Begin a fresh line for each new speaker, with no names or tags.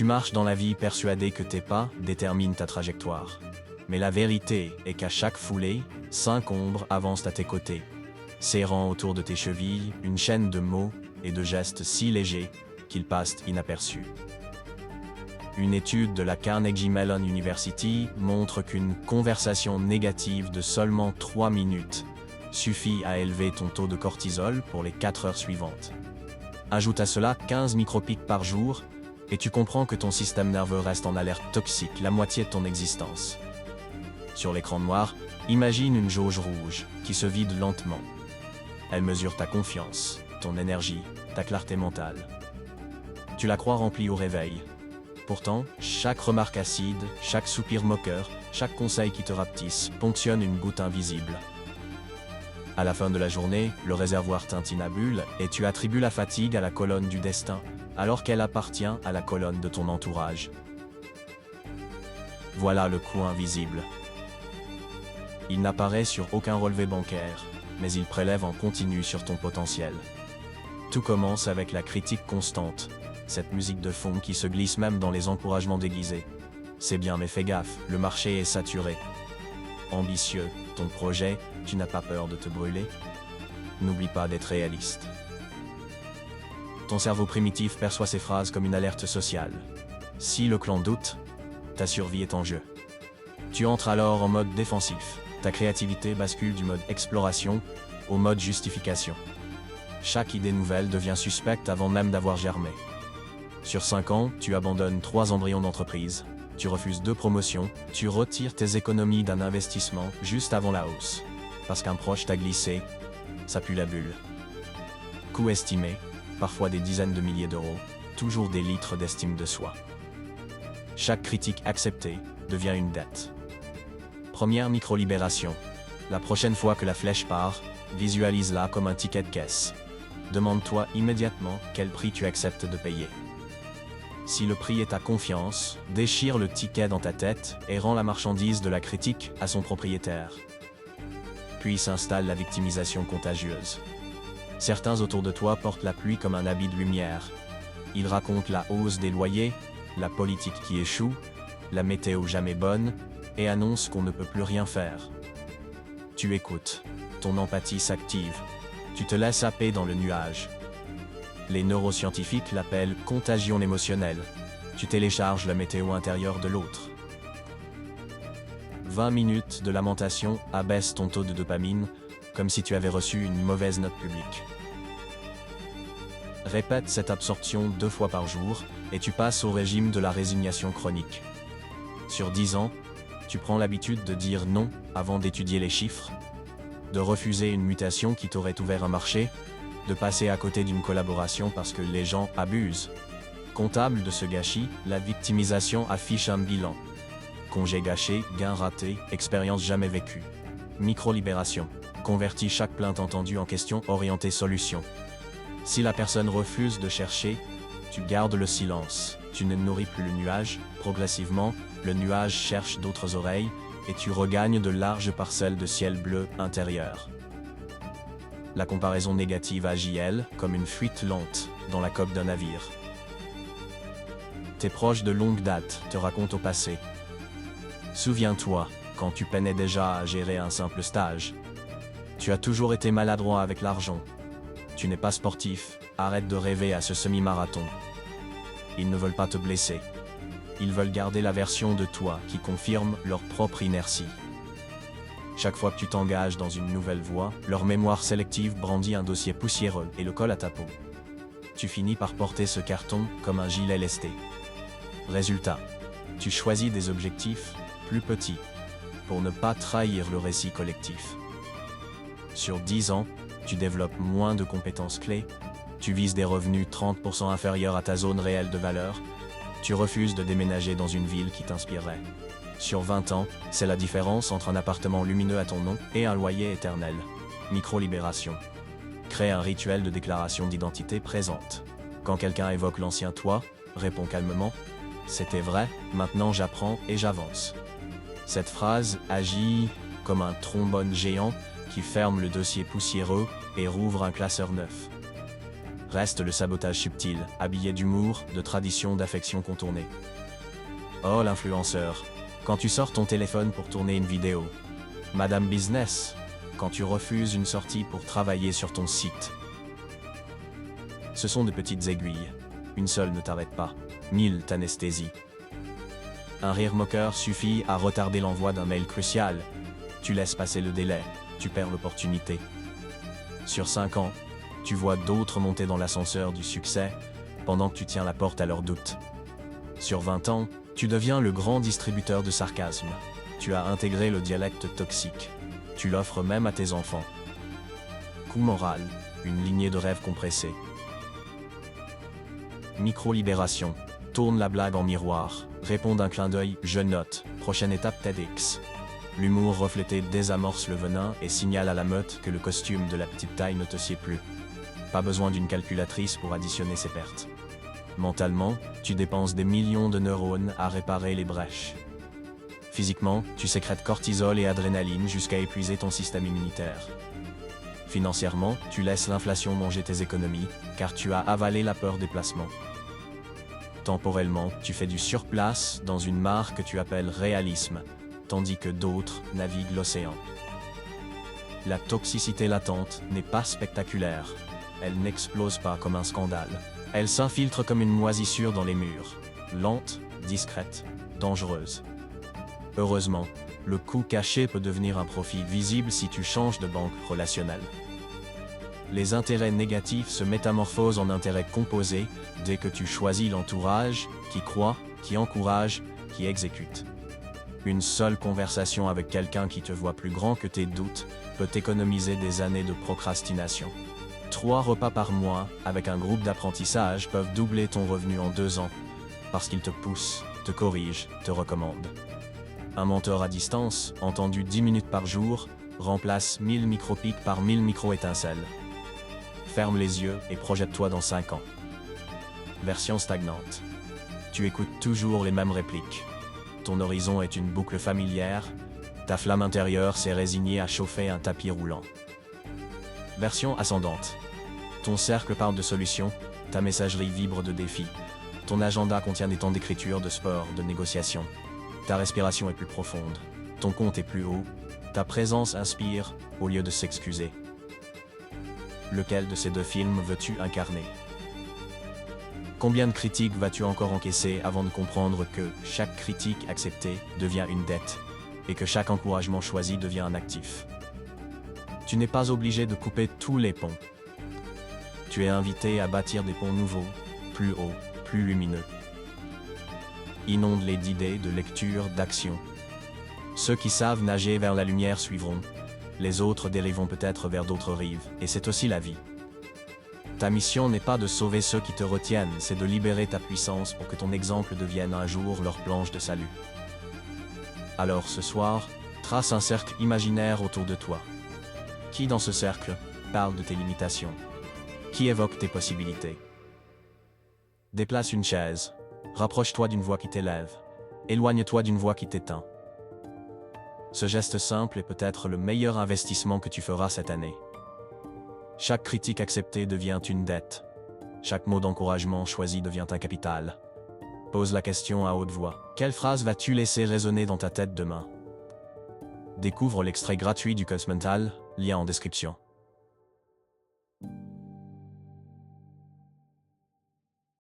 Tu marches dans la vie persuadé que tes pas déterminent ta trajectoire. Mais la vérité est qu'à chaque foulée, 5 ombres avancent à tes côtés, serrant autour de tes chevilles une chaîne de mots et de gestes si légers qu'ils passent inaperçus. Une étude de la Carnegie Mellon University montre qu'une conversation négative de seulement 3 minutes suffit à élever ton taux de cortisol pour les 4 heures suivantes. Ajoute à cela 15 micropics par jour et tu comprends que ton système nerveux reste en alerte toxique la moitié de ton existence. Sur l'écran noir, imagine une jauge rouge qui se vide lentement. Elle mesure ta confiance, ton énergie, ta clarté mentale. Tu la crois remplie au réveil. Pourtant, chaque remarque acide, chaque soupir moqueur, chaque conseil qui te rapetisse ponctionne une goutte invisible. À la fin de la journée, le réservoir tintinabule et tu attribues la fatigue à la colonne du destin, alors qu'elle appartient à la colonne de ton entourage. Voilà le coût invisible. Il n'apparaît sur aucun relevé bancaire, mais il prélève en continu sur ton potentiel. Tout commence avec la critique constante, cette musique de fond qui se glisse même dans les encouragements déguisés. C'est bien mais fais gaffe, le marché est saturé. Ambitieux, ton projet, tu n'as pas peur de te brûler? N'oublie pas d'être réaliste. Ton cerveau primitif perçoit ces phrases comme une alerte sociale. Si le clan doute, ta survie est en jeu. Tu entres alors en mode défensif. Ta créativité bascule du mode exploration au mode justification. Chaque idée nouvelle devient suspecte avant même d'avoir germé. Sur 5 ans, tu abandonnes 3 embryons d'entreprise, tu refuses 2 promotions, tu retires tes économies d'un investissement juste avant la hausse. Parce qu'un proche t'a glissé, ça pue la bulle. Coût estimé, parfois des dizaines de milliers d'euros, toujours des litres d'estime de soi. Chaque critique acceptée devient une dette. Première micro-libération. La prochaine fois que la flèche part, visualise-la comme un ticket de caisse. Demande-toi immédiatement quel prix tu acceptes de payer. Si le prix est ta confiance, déchire le ticket dans ta tête et rends la marchandise de la critique à son propriétaire. Puis s'installe la victimisation contagieuse. Certains autour de toi portent la pluie comme un habit de lumière. Ils racontent la hausse des loyers, la politique qui échoue, la météo jamais bonne, et annoncent qu'on ne peut plus rien faire. Tu écoutes, ton empathie s'active, tu te laisses happer dans le nuage. Les neuroscientifiques l'appellent contagion émotionnelle. Tu télécharges la météo intérieure de l'autre. 20 minutes de lamentation abaissent ton taux de dopamine, comme si tu avais reçu une mauvaise note publique. Répète cette absorption 2 fois par jour, et tu passes au régime de la résignation chronique. Sur 10 ans, tu prends l'habitude de dire non avant d'étudier les chiffres, de refuser une mutation qui t'aurait ouvert un marché, de passer à côté d'une collaboration parce que les gens abusent. Comptable de ce gâchis, la victimisation affiche un bilan. Congé gâché, gain raté, expérience jamais vécue. Micro-libération. Convertis chaque plainte entendue en question orientée solution. Si la personne refuse de chercher, tu gardes le silence. Tu ne nourris plus le nuage. Progressivement, le nuage cherche d'autres oreilles et tu regagnes de larges parcelles de ciel bleu intérieur. La comparaison négative agit, elle, comme une fuite lente dans la coque d'un navire. Tes proches de longue date te racontent au passé. Souviens-toi, quand tu peinais déjà à gérer un simple stage. Tu as toujours été maladroit avec l'argent. Tu n'es pas sportif, arrête de rêver à ce semi-marathon. Ils ne veulent pas te blesser. Ils veulent garder la version de toi qui confirme leur propre inertie. Chaque fois que tu t'engages dans une nouvelle voie, leur mémoire sélective brandit un dossier poussiéreux et le colle à ta peau. Tu finis par porter ce carton comme un gilet lesté. Résultat, tu choisis des objectifs plus petits pour ne pas trahir le récit collectif. Sur 10 ans, tu développes moins de compétences clés, tu vises des revenus 30% inférieurs à ta zone réelle de valeur, tu refuses de déménager dans une ville qui t'inspirerait. Sur 20 ans, c'est la différence entre un appartement lumineux à ton nom et un loyer éternel. Micro-libération. Crée un rituel de déclaration d'identité présente. Quand quelqu'un évoque l'ancien toi, réponds calmement « C'était vrai, maintenant j'apprends et j'avance ». Cette phrase agit comme un trombone géant qui ferme le dossier poussiéreux et rouvre un classeur neuf. reste le sabotage subtil, habillé d'humour, de tradition, d'affection contournée. Oh l'influenceur, quand tu sors ton téléphone pour tourner une vidéo. Madame Business, quand tu refuses une sortie pour travailler sur ton site. Ce sont de petites aiguilles. Une seule ne t'arrête pas. 1000 t'anesthésient. Un rire moqueur suffit à retarder l'envoi d'un mail crucial. Tu laisses passer le délai, tu perds l'opportunité. Sur 5 ans, tu vois d'autres monter dans l'ascenseur du succès, pendant que tu tiens la porte à leurs doutes. Sur 20 ans, tu deviens le grand distributeur de sarcasme. Tu as intégré le dialecte toxique. Tu l'offres même à tes enfants. Coup moral, une lignée de rêves compressés. Micro-libération. Tourne la blague en miroir. Réponds d'un clin d'œil, je note. Prochaine étape TEDx. L'humour reflété désamorce le venin et signale à la meute que le costume de la petite taille ne te sied plus. Pas besoin d'une calculatrice pour additionner ses pertes. Mentalement, tu dépenses des millions de neurones à réparer les brèches. Physiquement, tu sécrètes cortisol et adrénaline jusqu'à épuiser ton système immunitaire. Financièrement, tu laisses l'inflation manger tes économies, car tu as avalé la peur des placements. Temporellement, tu fais du surplace dans une mare que tu appelles réalisme, tandis que d'autres naviguent l'océan. La toxicité latente n'est pas spectaculaire. Elle n'explose pas comme un scandale. Elle s'infiltre comme une moisissure dans les murs. Lente, discrète, dangereuse. Heureusement, le coût caché peut devenir un profit visible si tu changes de banque relationnelle. Les intérêts négatifs se métamorphosent en intérêts composés dès que tu choisis l'entourage qui croit, qui encourage, qui exécute. Une seule conversation avec quelqu'un qui te voit plus grand que tes doutes peut économiser des années de procrastination. 3 repas par mois avec un groupe d'apprentissage peuvent doubler ton revenu en 2 ans, parce qu'ils te poussent, te corrigent, te recommandent. Un mentor à distance, entendu 10 minutes par jour, remplace 1000 micropics par 1000 micro-étincelles. Ferme les yeux et projette-toi dans 5 ans. Version stagnante. Tu écoutes toujours les mêmes répliques. Ton horizon est une boucle familière, ta flamme intérieure s'est résignée à chauffer un tapis roulant. Version ascendante. Ton cercle parle de solutions, ta messagerie vibre de défis. Ton agenda contient des temps d'écriture, de sport, de négociation. Ta respiration est plus profonde, ton compte est plus haut, ta présence inspire au lieu de s'excuser. Lequel de ces 2 films veux-tu incarner? Combien de critiques vas-tu encore encaisser avant de comprendre que chaque critique acceptée devient une dette et que chaque encouragement choisi devient un actif? Tu n'es pas obligé de couper tous les ponts. Tu es invité à bâtir des ponts nouveaux, plus hauts, plus lumineux. Inonde-les d'idées, de lectures, d'actions. Ceux qui savent nager vers la lumière suivront. Les autres dériveront peut-être vers d'autres rives, et c'est aussi la vie. Ta mission n'est pas de sauver ceux qui te retiennent, c'est de libérer ta puissance pour que ton exemple devienne un jour leur planche de salut. Alors ce soir, trace un cercle imaginaire autour de toi. Qui dans ce cercle parle de tes limitations? Qui évoque tes possibilités? Déplace une chaise. Rapproche-toi d'une voix qui t'élève. Éloigne-toi d'une voix qui t'éteint. Ce geste simple est peut-être le meilleur investissement que tu feras cette année. Chaque critique acceptée devient une dette. Chaque mot d'encouragement choisi devient un capital. Pose la question à haute voix. Quelle phrase vas-tu laisser résonner dans ta tête demain? Découvre l'extrait gratuit du coach mental, lien en description.